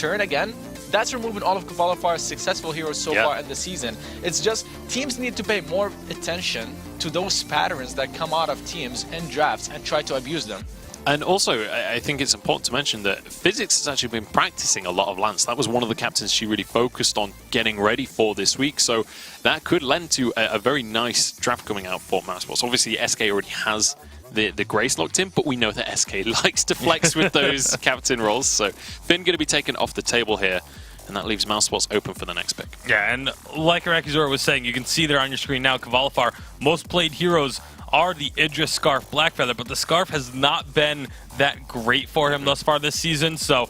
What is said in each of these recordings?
turn again, that's removing all of Kvalifar's successful heroes so far in the season. It's just teams need to pay more attention to those patterns that come out of teams in drafts and try to abuse them. And also, I think it's important to mention that Physics has actually been practicing a lot of Lance. That was one of the captains she really focused on getting ready for this week. So that could lend to a very nice draft coming out for Mousesports. Obviously, SK already has the Grace locked in, but we know that SK likes to flex with those captain roles. So Finn going to be taken off the table here. And that leaves Mousesports open for the next pick. Yeah, and like Arakizora was saying, you can see there on your screen now, Kvalifar, most played heroes are the Idris, Scarf, Blackfeather, but the Scarf has not been that great for him thus far this season, so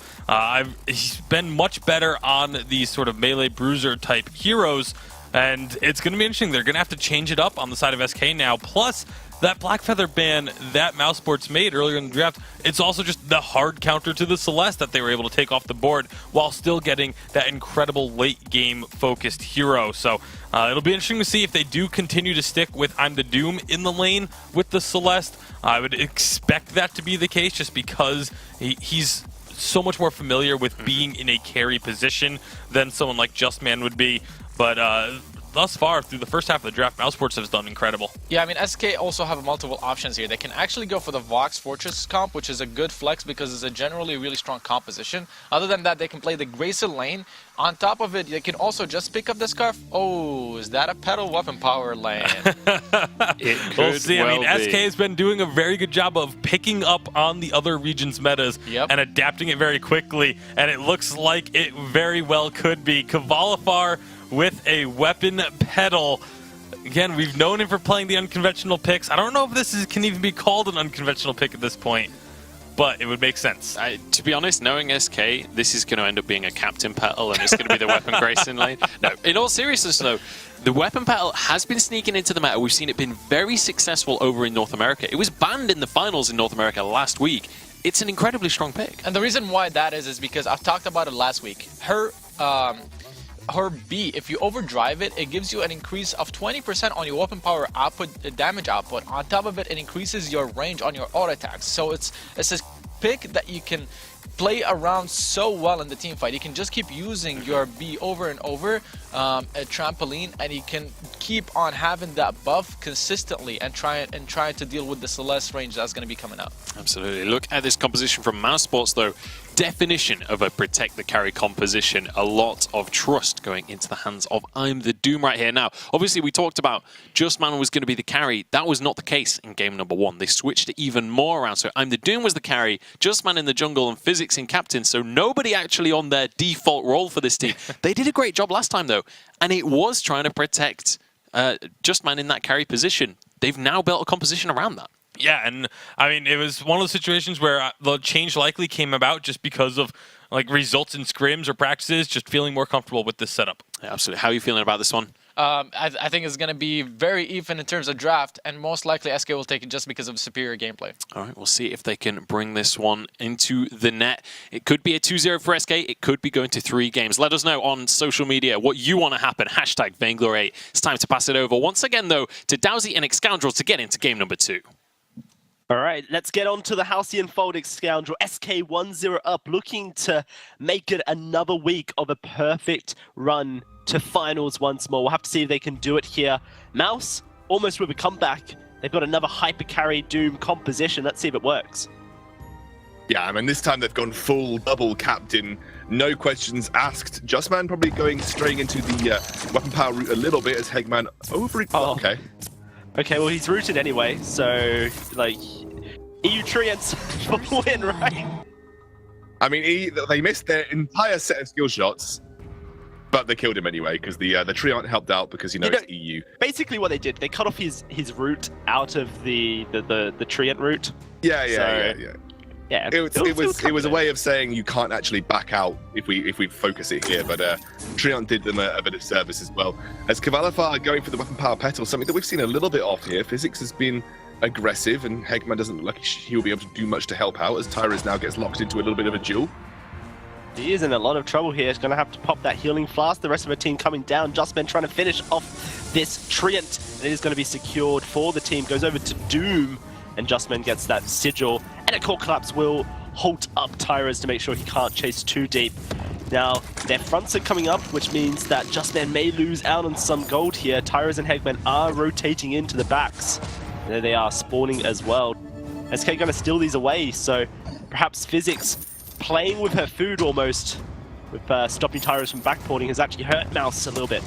he's been much better on these sort of melee bruiser type heroes, and it's going to be interesting. They're going to have to change it up on the side of SK now, plus that Blackfeather ban that Mousesports made earlier in the draft, it's also just the hard counter to the Celeste that they were able to take off the board while still getting that incredible late-game focused hero. So it'll be interesting to see if they do continue to stick with I'm the Doom in the lane with the Celeste. I would expect that to be the case just because he's so much more familiar with being in a carry position than someone like Justman would be. But thus far, through the first half of the draft, Mousesports has done incredible. Yeah, I mean, SK also have multiple options here. They can actually go for the Vox Fortress comp, which is a good flex because it's a generally really strong composition. Other than that, they can play the Gracer lane. On top of it, they can also just pick up the Scarf. Oh, is that a pedal weapon power lane? We'll see. I mean, SK has been doing a very good job of picking up on the other region's metas and adapting it very quickly, and it looks like it very well could be. Kvalifar with a weapon pedal. Again, we've known him for playing the unconventional picks. I don't know if this can even be called an unconventional pick at this point, but it would make sense. To be honest, knowing SK, this is going to end up being a captain pedal, and it's going to be the weapon Grayson lane. No, in all seriousness, though, the weapon pedal has been sneaking into the meta. We've seen it been very successful over in North America. It was banned in the finals in North America last week. It's an incredibly strong pick. And the reason why that is because I've talked about it last week. Her B, if you overdrive it, it gives you an increase of 20% on your weapon power output, damage output. On top of it, it increases your range on your auto attacks. So it's a pick that you can play around so well in the team fight. You can just keep using your B over and over, a trampoline, and you can keep on having that buff consistently and trying to deal with the Celeste range that's going to be coming up. Absolutely. Look at this composition from Mousesports, though. Definition of a protect the carry composition. A lot of trust going into the hands of I'm the Doom right here. Now, obviously, we talked about Justman was going to be the carry. That was not the case in game number 1. They switched it even more around. So I'm the Doom was the carry, Justman in the jungle, and Physics in captain. So nobody actually on their default role for this team. They did a great job last time, though, and it was trying to protect Justman in that carry position. They've now built a composition around that. Yeah, and I mean, it was one of those situations where the change likely came about just because of like results in scrims or practices, just feeling more comfortable with this setup. Yeah, absolutely. How are you feeling about this one? I think it's going to be very even in terms of draft, and most likely SK will take it just because of superior gameplay. All right, we'll see if they can bring this one into the net. It could be a 2-0 for SK. It could be going to 3 games. Let us know on social media what you want to happen. Hashtag Vainglory. It's time to pass it over once again, though, to Dowsy and Excoundrel to get into game number 2. All right, let's get on to the Halcyon Fold Excoundrel. SK 1-0 up, looking to make it another week of a perfect run to finals once more. We'll have to see if they can do it here. Mouse, almost with a comeback. They've got another hyper carry Doom composition. Let's see if it works. Yeah, I mean, this time they've gone full double captain. No questions asked. Justman probably going straight into the weapon power route a little bit as Hegman over... Oh, okay. Okay, well, he's rooted anyway, so, like, EU Treants for win, right? I mean, they missed their entire set of skill shots, but they killed him anyway, because the Treant helped out because, it's EU. Basically what they did, they cut off his route out of the Treant route. Yeah. Yeah, it was a way of saying you can't actually back out if we focus it here, but Treant did them a bit of service as well. As Kvalifar going for the weapon power petal, something that we've seen a little bit of here. Physics has been aggressive, and Hegman doesn't look like he'll be able to do much to help out as Tyrus now gets locked into a little bit of a duel. He is in a lot of trouble here. He's going to have to pop that healing flask. The rest of the team coming down. Justman trying to finish off this Treant. And it is going to be secured for the team. Goes over to Doom, and Justman gets that sigil. And a core collapse will halt up Tyrus to make sure he can't chase too deep. Now, their fronts are coming up, which means that Justman may lose out on some gold here. Tyros and Hegman are rotating into the backs. There they are, spawning as well. SK gonna steal these away, so perhaps Physics playing with her food almost, with stopping Tyros from backporting, has actually hurt Mouse a little bit.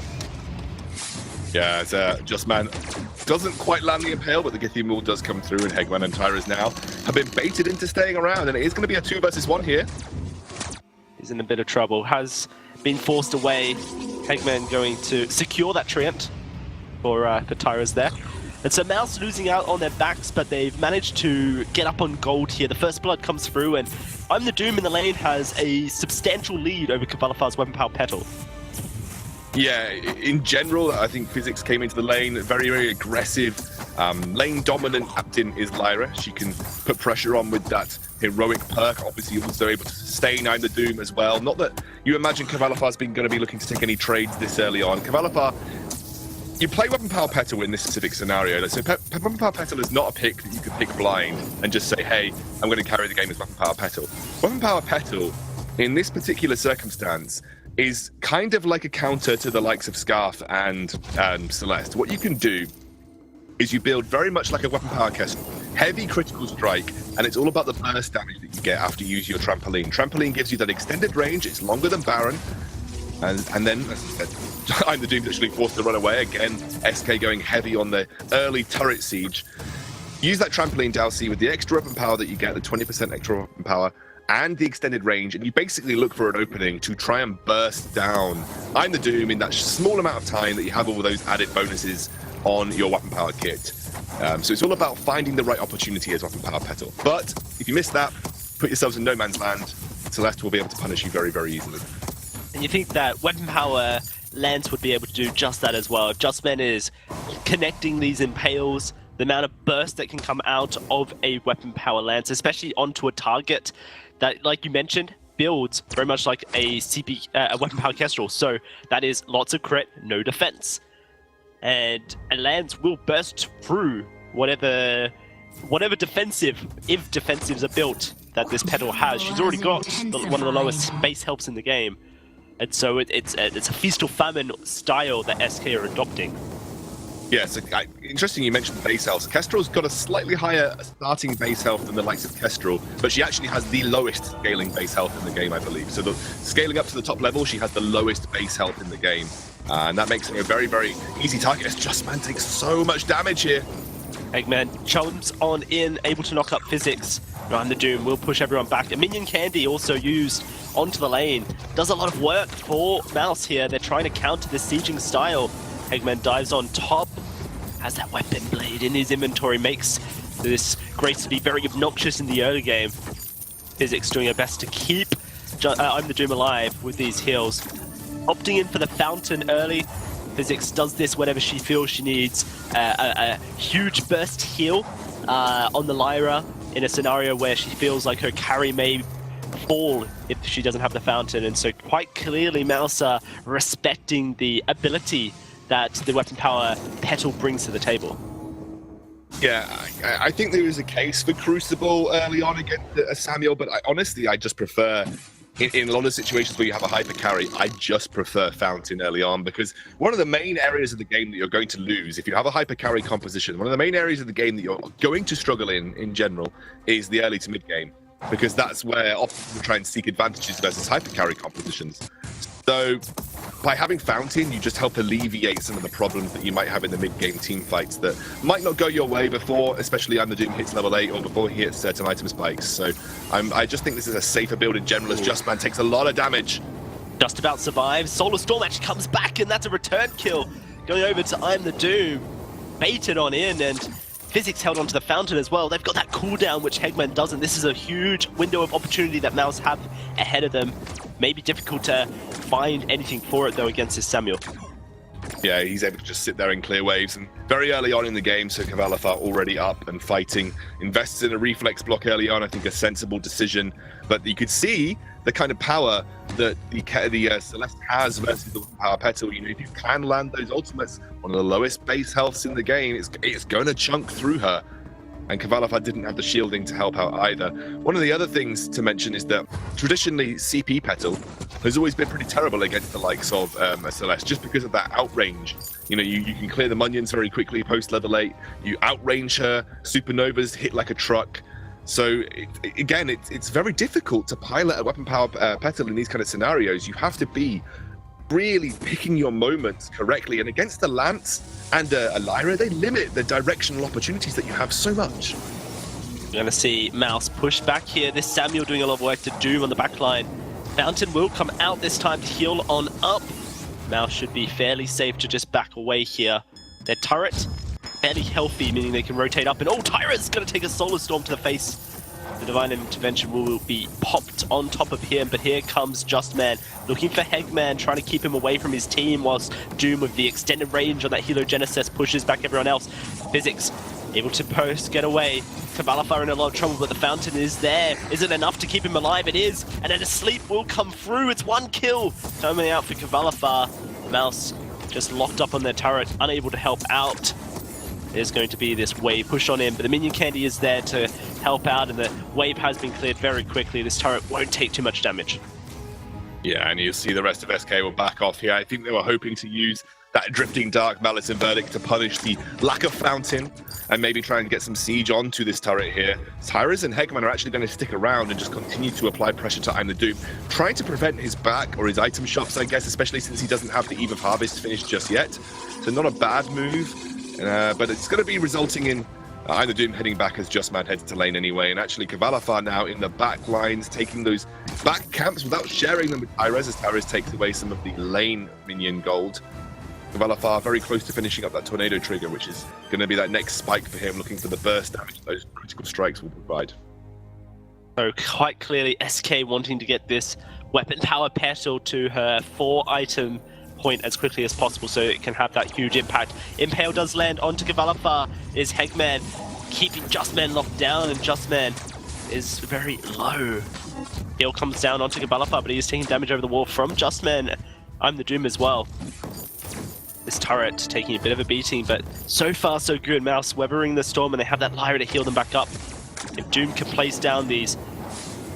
Yeah, it's Justman doesn't quite land the Impale, but the Githyan's Maul does come through, and Hegman and Tyros now have been baited into staying around, and it is going to be a 2 versus 1 here. He's in a bit of trouble, has been forced away. Hegman going to secure that Treant for Tyros there. And so Mouse losing out on their backs, but they've managed to get up on gold here. The first blood comes through, and I'm the Doom in the lane has a substantial lead over Kavalafar's Weapon Power Petal. Yeah, in general, I think Physics came into the lane very, very aggressive. Lane dominant captain is Lyra. She can put pressure on with that heroic perk. Obviously, also able to sustain I'm the Doom as well. Not that you imagine Kavalafar's going to be looking to take any trades this early on. Kavalafar, you play Weapon Power Petal in this specific scenario. So Weapon Power Petal is not a pick that you could pick blind and just say, hey, I'm going to carry the game as Weapon Power Petal. Weapon Power Petal, in this particular circumstance, is kind of like a counter to the likes of Scarf and Celeste. What you can do is you build very much like a Weapon Power Kestrel, heavy critical strike, and it's all about the burst damage that you get after you use your Trampoline. Trampoline gives you that extended range, it's longer than Baron, and then, as I said, I'm the Doom actually forced to run away. Again, SK going heavy on the early turret siege. Use that Trampoline Dalsy with the extra weapon power that you get, the 20% extra weapon power, and the extended range, and you basically look for an opening to try and burst down I'm the Doom in that small amount of time that you have all those added bonuses on your weapon power kit. So it's all about finding the right opportunity as Weapon Power Petal. But if you miss that, put yourselves in no man's land. Celeste will be able to punish you very, very easily. And you think that Weapon Power Lance would be able to do just that as well. Justman is connecting these impales, the amount of burst that can come out of a Weapon Power Lance, especially onto a target that, like you mentioned, builds very much like a Weapon Power Kestrel. So that is lots of crit, no defense. And a Lance will burst through whatever defensive, if defensives are built, that this Petal has. She's already got one of the lowest base healths in the game. And so it's a feast or famine style that SK are adopting. Yeah, so interesting you mentioned base health. Kestrel's got a slightly higher starting base health than the likes of Kestrel, but she actually has the lowest scaling base health in the game, I believe. So scaling up to the top level, she has the lowest base health in the game. And that makes it a very, very easy target as Justman takes so much damage here. Eggman chomps on in, able to knock up Physics. I'm the Doom will push everyone back. A Minion Candy also used onto the lane. Does a lot of work for Mouse here. They're trying to counter this sieging style. Eggman dives on top, has that weapon blade in his inventory, makes this Grace to be very obnoxious in the early game. Physics doing her best to keep I'm the Doom alive with these heals. Opting in for the Fountain early. Physics does this whenever she feels she needs a huge burst heal on the Lyra in a scenario where she feels like her carry may fall if she doesn't have the Fountain. And so quite clearly Mouse are respecting the ability that the Weapon Power Petal brings to the table. Yeah, I think there is a case for Crucible early on against Samuel, but honestly, I just prefer, in a lot of situations where you have a hyper carry, I just prefer Fountain early on, because one of the main areas of the game that you're going to lose, if you have a hyper carry composition, one of the main areas of the game that you're going to struggle in general, is the early to mid game, because that's where often you try and seek advantages versus hyper carry compositions. So by having Fountain, you just help alleviate some of the problems that you might have in the mid-game team fights that might not go your way before, especially I'm the Doom hits level 8 or before he hits certain item spikes. So I just think this is a safer build in general, as Justman takes a lot of damage. Just about survives. Solar Storm actually comes back, and that's a return kill. Going over to I'm the Doom. Baited on in, and Physics held onto the Fountain as well. They've got that cooldown, which Hegman doesn't. This is a huge window of opportunity that Mouse have ahead of them. Maybe difficult to find anything for it, though, against his Samuel. Yeah, he's able to just sit there and clear waves. And very early on in the game, so Kavalafar already up and fighting. Invests in a reflex block early on, I think a sensible decision. But you could see the kind of power that the Celeste has versus the Power Petal. You know, if you can land those ultimates, one of the lowest base healths in the game, it's going to chunk through her. And Kavalafar didn't have the shielding to help out either. One of the other things to mention is that traditionally CP Petal has always been pretty terrible against the likes of Celeste, just because of that outrange. You know, you can clear the Munions very quickly post level 8. You outrange her. Supernovas hit like a truck. So again, it's very difficult to pilot a weapon power Petal in these kind of scenarios. You have to be really picking your moments correctly. And against the Lance and a Lyra, they limit the directional opportunities that you have so much. We're going to see Mouse push back here. This Samuel doing a lot of work to Doom on the back line. Fountain will come out this time to heal on up. Mouse should be fairly safe to just back away here. Their turret, fairly healthy, meaning they can rotate up. And oh, Tyra's going to take a Solar Storm to the face. The Divine Intervention will be popped on top of him, but here comes Just Man, looking for Hegman, trying to keep him away from his team, whilst Doom with the extended range on that Heliogenesis pushes back everyone else. Physics able to get away. Cavalifar in a lot of trouble, but the Fountain is there. Is it enough to keep him alive? It is, and then a sleep will come through. It's 1 kill coming out for Cavalifar. Mouse just locked up on their turret, unable to help out. There's going to be this wave push on him, but the minion candy is there to help out, and the wave has been cleared very quickly. This turret won't take too much damage. Yeah, and you'll see the rest of SK will back off here. I think they were hoping to use that Drifting Dark, Malice and Verdict to punish the lack of Fountain and maybe try and get some siege onto this turret here. Tyrus and Hegman are actually going to stick around and just continue to apply pressure to I'm the Doom, trying to prevent his back or his item shops, I guess, especially since he doesn't have the Eve of Harvest finished just yet. So not a bad move, but it's going to be resulting in I'm the Doom heading back as Just Man heads to lane anyway, and actually Cavalifar now in the back lines, taking those back camps without sharing them with Tyrus, as Tyrus takes away some of the lane minion gold. Cavalifar very close to finishing up that tornado trigger, which is going to be that next spike for him, looking for the burst damage those critical strikes will provide. So quite clearly SK wanting to get this weapon power petal to her 4-item point as quickly as possible so it can have that huge impact. Impale does land onto Cavalifar. Is Hegman keeping Justman locked down, and Justman is very low. Heal comes down onto Cavalifar, but he is taking damage over the wall from Justman. I'm the Doom as well. This turret taking a bit of a beating, but so far so good. Mouse weathering the storm, and they have that Lyra to heal them back up. If Doom can place down these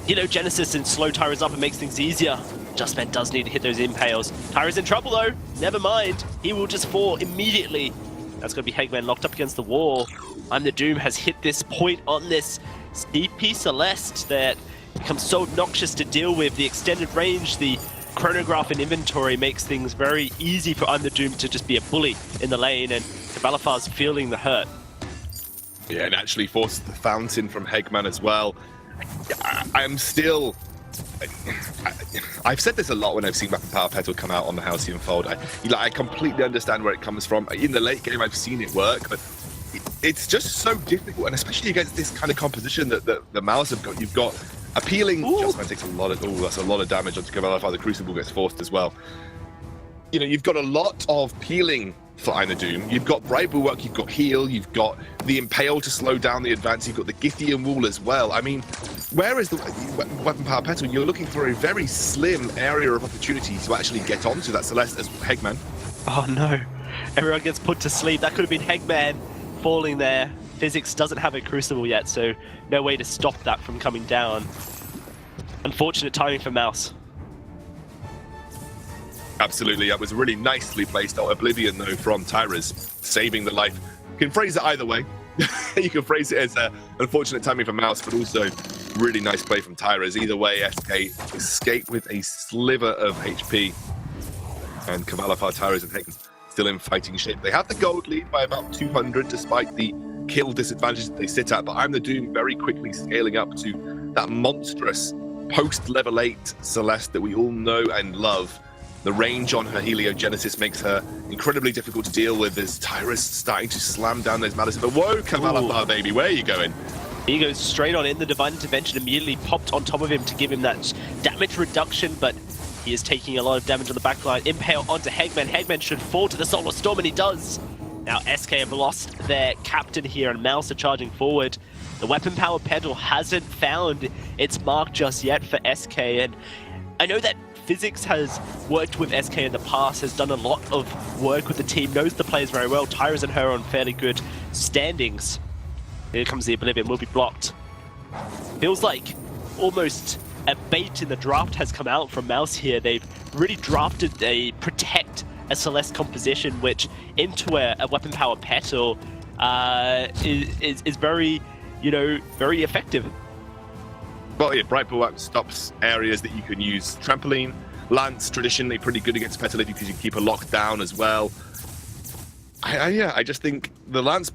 Heliogenesis and slow Tyra's up, it makes things easier. Justman does need to hit those impales. Tyra's in trouble though. Never mind. He will just fall immediately. That's going to be Hegman locked up against the wall. I'm the Doom has hit this point on this CP Celeste that becomes so obnoxious to deal with. The extended range, the chronograph and inventory makes things very easy for I'm the Doom to just be a bully in the lane, and Cavalifar's feeling the hurt. Yeah, and actually forces the Fountain from Hegman as well. I'm still... I've said this a lot when I've seen Weapon Power Petal come out on the Halcyon Fold. I completely understand where it comes from. In the late game, I've seen it work, but it's just so difficult, and especially against this kind of composition that the Mouse have got. You've got appealing. Justman takes a lot of. Oh, that's a lot of damage onto Cavalifar. The Crucible gets forced as well. You know, you've got a lot of peeling for I'm the Doom. You've got Bright Bulwark, you've got Heal, you've got the Impale to slow down the advance, you've got the Githian Wall as well. I mean, where is the Weapon Power Petal? You're looking for a very slim area of opportunity to actually get onto that Celeste as Hegman. Oh no, everyone gets put to sleep. That could have been Hegman falling there. Physics doesn't have a Crucible yet, so no way to stop that from coming down. Unfortunate timing for Mouse. Absolutely, that was really nicely placed. Oblivion, though, from Tyrus, saving the life. You can phrase it either way. You can phrase it as unfortunate timing for Mouse, but also really nice play from Tyrus. Either way, SK escape with a sliver of HP. And Cavalifar, Tyrus, and Hegman still in fighting shape. They have the gold lead by about 200, despite the kill disadvantage that they sit at, but I'm the Doom very quickly scaling up to that monstrous post-level 8 Celeste that we all know and love. The range on her Heliogenesis makes her incredibly difficult to deal with as Tyrus starting to slam down those Malice. But whoa, Cavalifar, baby, where are you going? He goes straight on in. The Divine Intervention immediately popped on top of him to give him that damage reduction, but he is taking a lot of damage on the backline. Impale onto Hegman. Hegman should fall to the Solar Storm, and he does. Now SK have lost their captain here, and Mouse are charging forward. The Weapon Power Pedal hasn't found its mark just yet for SK, and I know that Physics has worked with SK in the past, has done a lot of work with the team, knows the players very well. Tyrus and her on fairly good standings. Here comes the Oblivion, will be blocked. Feels like almost a bait in the draft has come out from Mouse here. They've really drafted a protect a Celeste composition, which into a weapon power petal is very, very effective. Well, yeah, Bright Bulwark stops areas that you can use. Trampoline, Lance, traditionally pretty good against Petal because you keep a lock down as well. I just think the Lance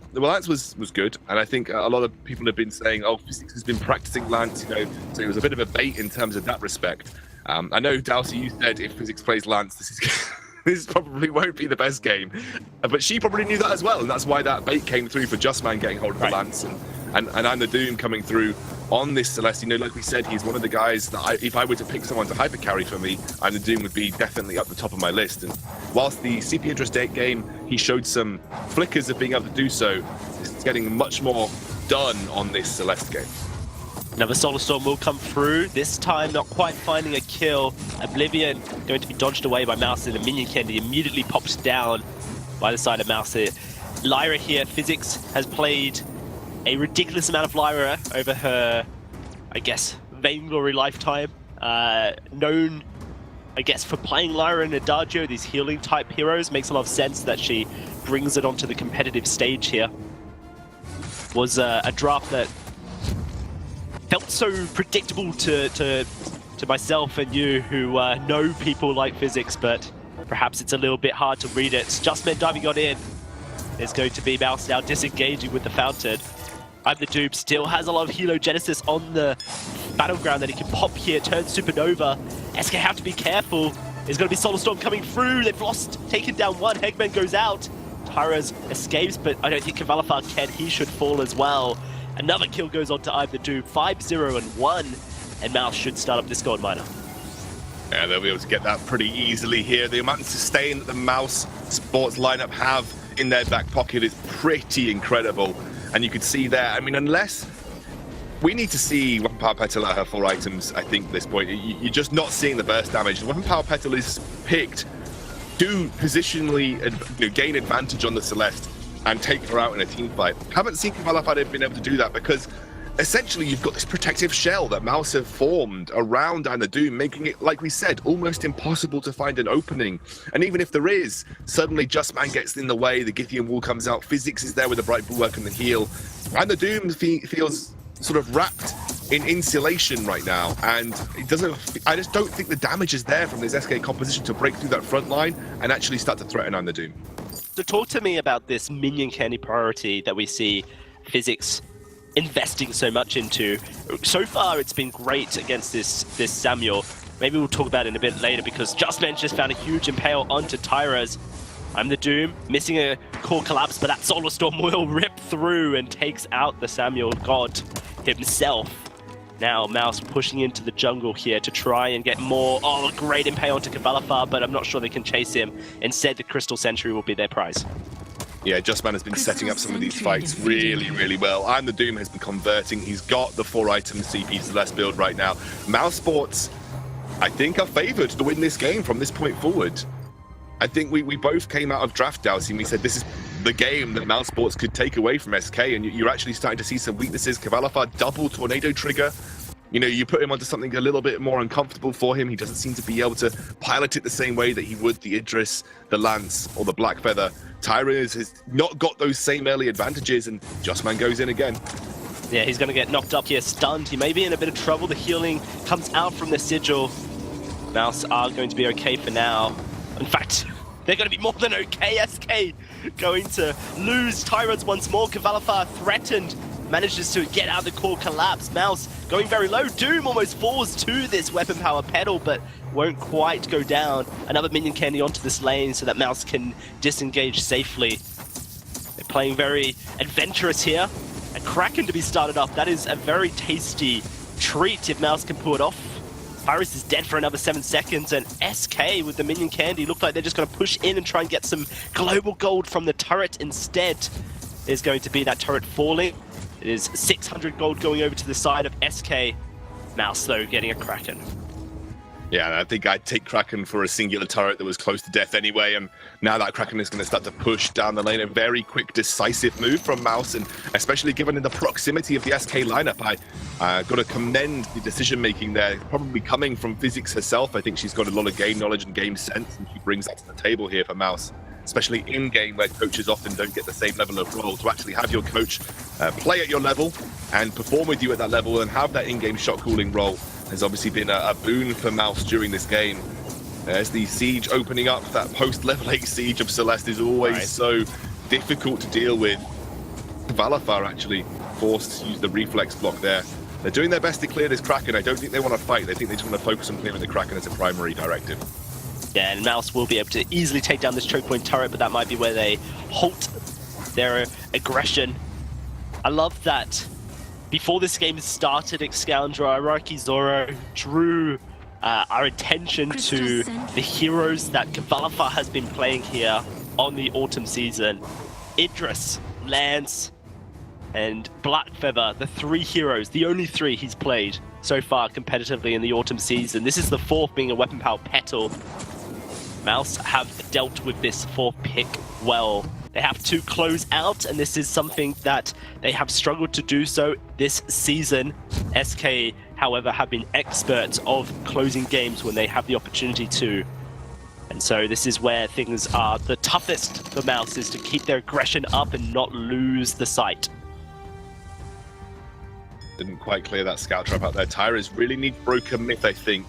was good, and I think a lot of people have been saying, oh, Physics has been practicing Lance, so it was a bit of a bait in terms of that respect. I know, Dowsey, you said if Physics plays Lance, this probably won't be the best game, but she probably knew that as well, and that's why that bait came through for Justman getting hold of the Lance, and I'm the Doom coming through on this Celeste. Like we said, he's one of the guys that if I were to pick someone to hyper carry for me, I'm the Doom would be definitely up the top of my list. And whilst the CP Interest Date game, he showed some flickers of being able to do so, it's getting much more done on this Celeste game. Another Solar Storm will come through, this time not quite finding a kill. Oblivion going to be dodged away by Mouse, and the minion candy immediately pops down by the side of Mouse here. Lyra here, Physics has played a ridiculous amount of Lyra over her, I guess, Vainglory lifetime. Known, I guess, for playing Lyra and Adagio, these healing type heroes. Makes a lot of sense that she brings it onto the competitive stage here. Was a draft that felt so predictable to myself and you who know people like Physics, but perhaps it's a little bit hard to read it. Justman diving on in. There's going to be Mouse now disengaging with the Fountain. I'm the Doom still has a lot of Helogenesis on the battleground that he can pop here, turn Supernova. SK have to be careful. There's going to be Solar Storm coming through. They've taken down one. Hegman goes out. Tyra's escapes, but I don't think Cavalifar can. He should fall as well. Another kill goes on to I'm the Doom. 5-0 and 1. And Mouse should start up this gold miner. Yeah, they'll be able to get that pretty easily here. The amount of sustain that the Mousesports lineup have in their back pocket is pretty incredible. And you could see there, I mean, unless we need to see Weapon Power Petal at her 4 items, I think, at this point. You're just not seeing the burst damage. Weapon Power Petal is picked to positionally gain advantage on the Celeste and take her out in a team fight. Haven't seen Cavalifar been able to do that because essentially you've got this protective shell that Mouse have formed around Anna Doom, making it, like we said, almost impossible to find an opening. And even if there is, suddenly Justman gets in the way, the Githian wall comes out, Physics is there with the Bright Bulwark and the heal. Anna Doom feels sort of wrapped in insulation right now, and it doesn't. I just don't think the damage is there from this SK composition to break through that front line and actually start to threaten Anna Doom. So talk to me about this minion candy priority that we see Physics investing so much into. So far, it's been great against this Samuel. Maybe we'll talk about it in a bit later because Justman just found a huge impale onto Tyra's. I'm the Doom, missing a core collapse, but that Solar Storm will rip through and takes out the Samuel God himself. Now Mouse pushing into the jungle here to try and get more. Oh, a great impale onto Cavalifar, but I'm not sure they can chase him. Instead, the Crystal Sentry will be their prize. Yeah, Justman has been setting up some of these fights really, really well. I'm the Doom has been converting. He's got the 4-item CP Celeste build right now. Mousesports, I think, are favoured to win this game from this point forward. I think we both came out of draft Dowsey and we said this is the game that Mousesports could take away from SK, and you're actually starting to see some weaknesses. Cavalifar double tornado trigger. You put him onto something a little bit more uncomfortable for him. He doesn't seem to be able to pilot it the same way that he would the Idris, the Lance, or the Black Feather. Tyra has not got those same early advantages, and Justman goes in again. Yeah, he's going to get knocked up here, stunned. He may be in a bit of trouble. The healing comes out from the Sigil. Mouse are going to be okay for now. In fact, they're going to be more than okay. SK going to lose Tyrants once more. Cavalifar threatened. Manages to get out of the core collapse. Mouse going very low. Doom almost falls to this weapon power pedal, but won't quite go down. Another minion candy onto this lane so that Mouse can disengage safely. They're playing very adventurous here. A Kraken to be started up. That is a very tasty treat if Mouse can pull it off. Iris is dead for another 7 seconds, and SK with the minion candy look like they're just going to push in and try and get some global gold from the turret instead. There's going to be that turret falling. It is 600 gold going over to the side of SK. Mouse, though, getting a Kraken. Yeah, and I think I'd take Kraken for a singular turret that was close to death anyway, and now that Kraken is going to start to push down the lane. A very quick, decisive move from Mouse, and especially given in the proximity of the SK lineup, I got to commend the decision-making there, probably coming from Physics herself. I think she's got a lot of game knowledge and game sense, and she brings that to the table here for Mouse, especially in-game where coaches often don't get the same level of role. To actually have your coach play at your level and perform with you at that level and have that in-game shot calling role has obviously been a boon for Mouse during this game. As the siege opening up, that post-level 8 siege of Celeste is always so difficult to deal with. Valafar actually forced to use the reflex block there. They're doing their best to clear this Kraken. I don't think they want to fight. They think they just want to focus on clearing the Kraken as a primary directive. Yeah, and Mouse will be able to easily take down this choke point turret, but that might be where they halt their aggression. I love that before this game started, Excalibur, Iraqi Zoro drew our attention to the heroes that Cavalifar has been playing here on the autumn season. Idris, Lance, and Blackfeather, the 3 heroes, the only 3 he's played so far competitively in the autumn season. This is the 4th being a weapon power Petal. Mouse have dealt with this 4th pick well. They have to close out, and this is something that they have struggled to do so this season. SK, however, have been experts of closing games when they have the opportunity to. And so this is where things are the toughest for Mouse, is to keep their aggression up and not lose the sight. Didn't quite clear that scout trap out there. Tyras really need Broken Myth, I think,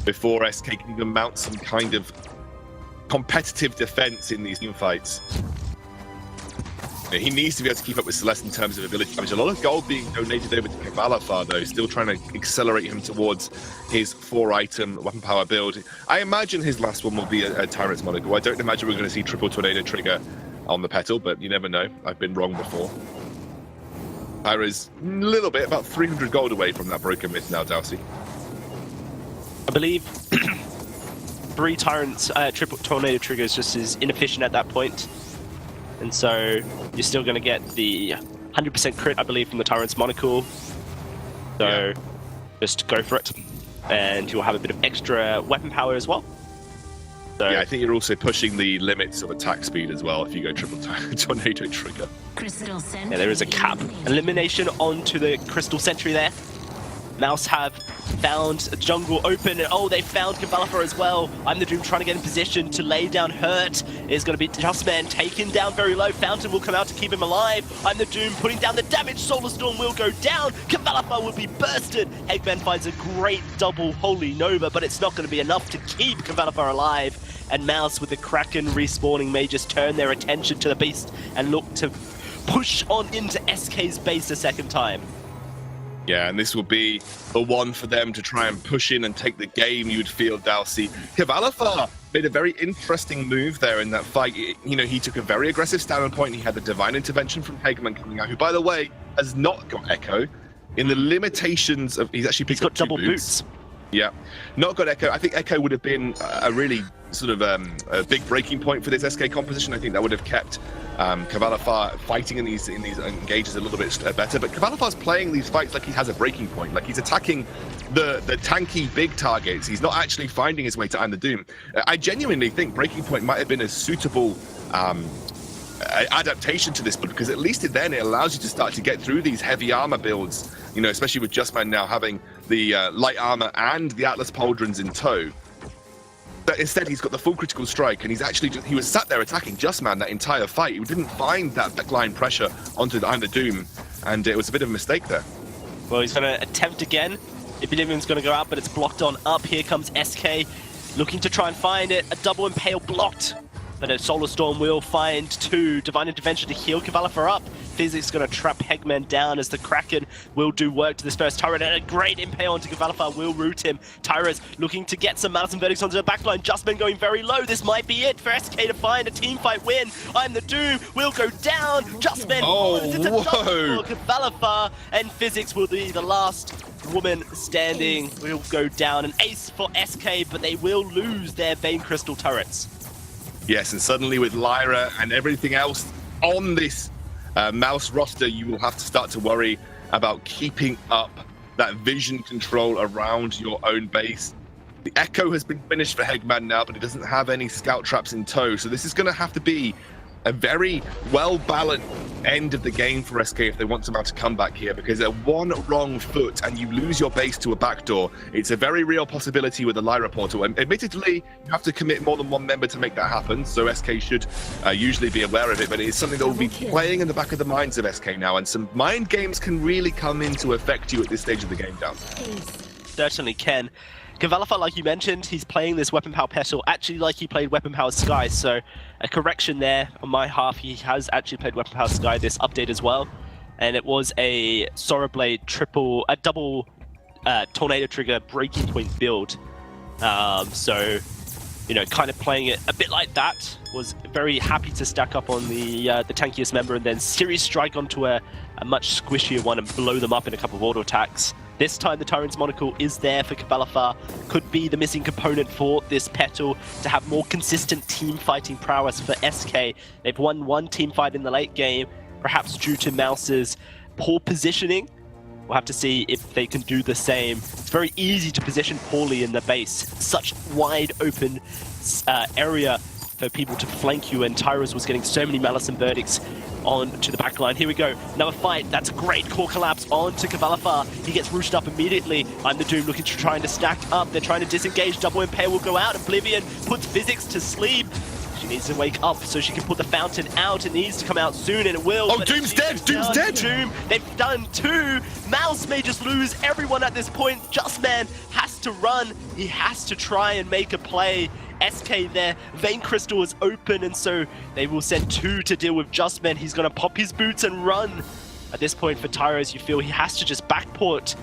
before SK can even mount some kind of competitive defense in these team fights. He needs to be able to keep up with Celeste in terms of ability damage. A lot of gold being donated over to Cavalifar, though, still trying to accelerate him towards his 4-item weapon power build. I imagine his last one will be a Tyrant's Monocle. I don't imagine we're going to see triple tornado trigger on the Petal, but you never know. I've been wrong before. Tyra's a little bit, about 300 gold away from that Broken Myth now, Dowsey. I believe 3 Tyrants triple tornado triggers just is inefficient at that point. And so you're still going to get the 100% crit, I believe, from the Tyrant's Monocle. So just go for it. And you'll have a bit of extra weapon power as well. So, yeah, I think you're also pushing the limits of attack speed as well if you go triple tornado trigger. Yeah, there is a cap. Elimination onto the Crystal Sentry there. Mouse have found a jungle open, and oh, they found Cavalifar as well. I'm the Doom trying to get in position to lay down Hurt. Is going to be Justman taken down very low. Fountain will come out to keep him alive. I'm the Doom putting down the damage. Solar Storm will go down. Cavalifar will be bursted. Eggman finds a great double Holy Nova, but it's not going to be enough to keep Cavalifar alive. And Mouse with the Kraken respawning may just turn their attention to the beast and look to push on into SK's base a second time. Yeah, and this will be the one for them to try and push in and take the game, you'd feel, Dowsey. Cavalifar made a very interesting move there in that fight. You know, he took a very aggressive standpoint. He had the Divine Intervention from Hegman coming out, who, by the way, has not got Echo. In the limitations of... He's actually picked up 2 double boots. Yeah, not got Echo. I think Echo would have been a really sort of a big breaking point for this SK composition. I think that would have kept Cavalifar fighting in these engages a little bit better. But Cavalifar's playing these fights like he has a breaking point, like he's attacking the tanky big targets. He's not actually finding his way to I'm the Doom. I genuinely think breaking point might have been a suitable adaptation to this, but because at least then it allows you to start to get through these heavy armor builds, you know, especially with Justman now having the light armor and the Atlas Pauldrons in tow. But instead he's got the full critical strike, and he's actually he was sat there attacking Justman that entire fight. He didn't find that backline pressure onto the I'm the Doom, and it was a bit of a mistake there. Well, he's going to attempt again. Oblivion's going to go out, but it's blocked on up. Here comes SK, looking to try and find it. A double impale blocked. But a Solar Storm will find 2. Divine Intervention to heal Cavalifar up. Physics going to trap Hegman down as the Kraken will do work to this first turret. And a great impale onto Cavalifar will root him. Tyra's looking to get some Mouse and Verdicts onto the backline. Justman going very low. This might be it for SK to find a teamfight win. I'm the Doom will go down. Justman it's a double for Cavalifar. And Physics will be the last woman standing. Will go down. An ace for SK, but they will lose their Vein Crystal turrets. Yes, and suddenly with Lyra and everything else on this Mouse roster, you will have to start to worry about keeping up that vision control around your own base. The Echo has been finished for Hegman now, but he doesn't have any scout traps in tow. So this is going to have to be a very well-balanced end of the game for SK if they want to mount a comeback here, because at one wrong foot and you lose your base to a backdoor, it's a very real possibility with the Lyra portal. And admittedly, you have to commit more than one member to make that happen, so SK should usually be aware of it, but it is something that will be playing in the back of the minds of SK now, and some mind games can really come in to affect you at this stage of the game, Down. Certainly can. Kavalifa, like you mentioned, he's playing this Weapon Power Petal actually like he played Weapon Power Sky, so a correction there on my half. He has actually played Weapon Power Sky this update as well, and it was a Sora Blade double Tornado Trigger Breaking Point build. So, you know, kind of playing it a bit like that. Was very happy to stack up on the tankiest member and then Series Strike onto a much squishier one and blow them up in a couple of auto attacks. This time the Tyrant's Monocle is there for Kavalifa, could be the missing component for this Petal to have more consistent team fighting prowess for SK. They've won one team fight in the late game, perhaps due to Mouse's poor positioning. We'll have to see if they can do the same. It's very easy to position poorly in the base. Such wide open area for people to flank you, and Tyrus was getting so many Malice and Verdicts on to the back line. Here we go, another fight. That's a great core collapse onto Kavalifa. He gets rooted up immediately. I'm the Doom looking to trying to stack up. They're trying to disengage. Double Impale will go out. Oblivion puts Physics to sleep. She needs to wake up so she can put the fountain out. It needs to come out soon, and it will. Oh, Doom's dead! Doom's dead! Doom, they've done two. Mouse may just lose everyone at this point. Justman has to run. He has to try and make a play. SK there, Vein Crystal is open, and so they will send two to deal with Justman. He's going to pop his boots and run. At this point for Tyros, you feel he has to just backport.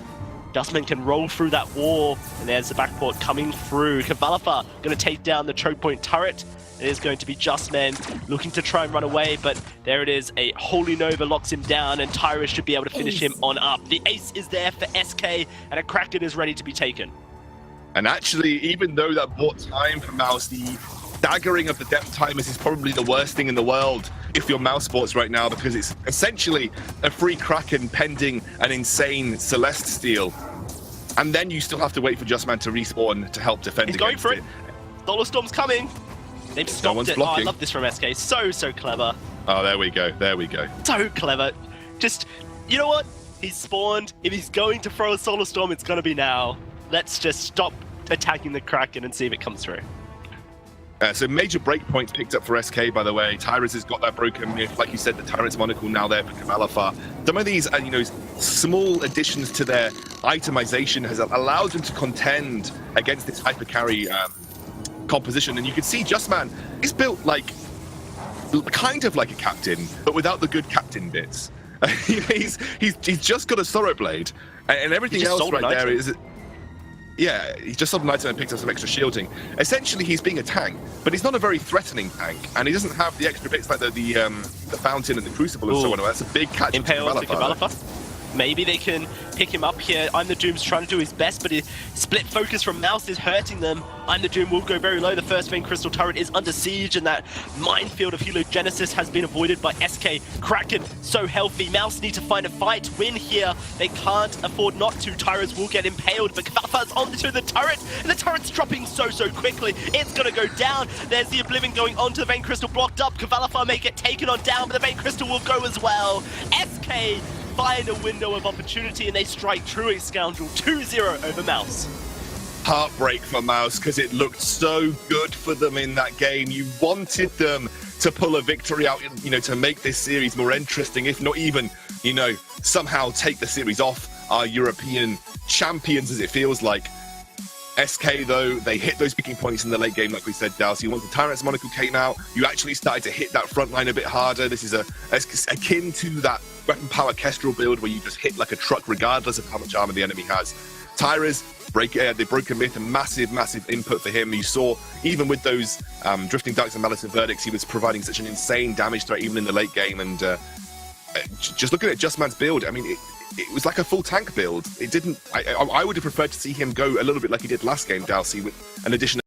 Justman can roll through that wall, and there's the backport coming through. Kavalifa going to take down the choke point turret. It is going to be Justman looking to try and run away, but there it is. A Holy Nova locks him down, and Tyros should be able to finish him on up. The ace is there for SK, and a Kraken is ready to be taken. And actually, even though that bought time for Mouse, the staggering of the depth timers is probably the worst thing in the world if you're Mousesports right now, because it's essentially a free Kraken pending an insane Celeste steal. And then you still have to wait for Justman to respawn to help defend He's against going for it. Solar Storm's coming. They've stopped it. Oh, I love this from SK. So clever. Oh, there we go. There we go. So clever. Just, you know what? He's spawned. If he's going to throw a Solar Storm, it's going to be now. Let's just stop attacking the Kraken and see if it comes through. So major breakpoints picked up for SK, by the way. Tyrus has got that broken myth. Like you said, the Tyrant's Monocle now there for Kavalifa. Some of these, you know, small additions to their itemization has allowed them to contend against this hyper carry composition. And you can see Justman is built like, kind of like a captain, but without the good captain bits. he's just got a Sorrow Blade, and everything else right there is... Yeah, he's just sold an item and picked up some extra shielding. Essentially, he's being a tank, but he's not a very threatening tank, and he doesn't have the extra bits like the fountain and the crucible and so on. That's a big catch. Impale to Kavalifa. Maybe they can pick him up here. I'm the Doom's trying to do his best, but his split focus from Mouse is hurting them. I'm the Doom will go very low. The first Vein Crystal turret is under siege, and that minefield of Heliogenesis has been avoided by SK. Kraken, so healthy. Mouse need to find a fight, win here. They can't afford not to. Tyros will get impaled, but Kavalifa's onto the turret, and the turret's dropping so quickly. It's going to go down. There's the Oblivion going onto the Vein Crystal, blocked up. Kavalifa may get taken on down, but the Vein Crystal will go as well. SK find a window of opportunity, and they strike true Scoundrel 2-0 over Mouse. Heartbreak for Mouse, because it looked so good for them in that game. You wanted them to pull a victory out, you know, to make this series more interesting, if not even, you know, somehow take the series off our European champions, as it feels like. SK, though, they hit those peaking points in the late game, like we said, Dal. So once the Tyrant's Monocle came out, you actually started to hit that front line a bit harder. This is akin to that Weapon Power Kestrel build where you just hit like a truck regardless of how much armor the enemy has. Tyrus, the Broken Myth, a massive input for him. You saw, even with those Drifting Ducks and Malice and Verdicts, he was providing such an insane damage threat even in the late game. And just looking at Justman's build, I mean, it was like a full tank build. It didn't. I would have preferred to see him go a little bit like he did last game, Dalsy, with an addition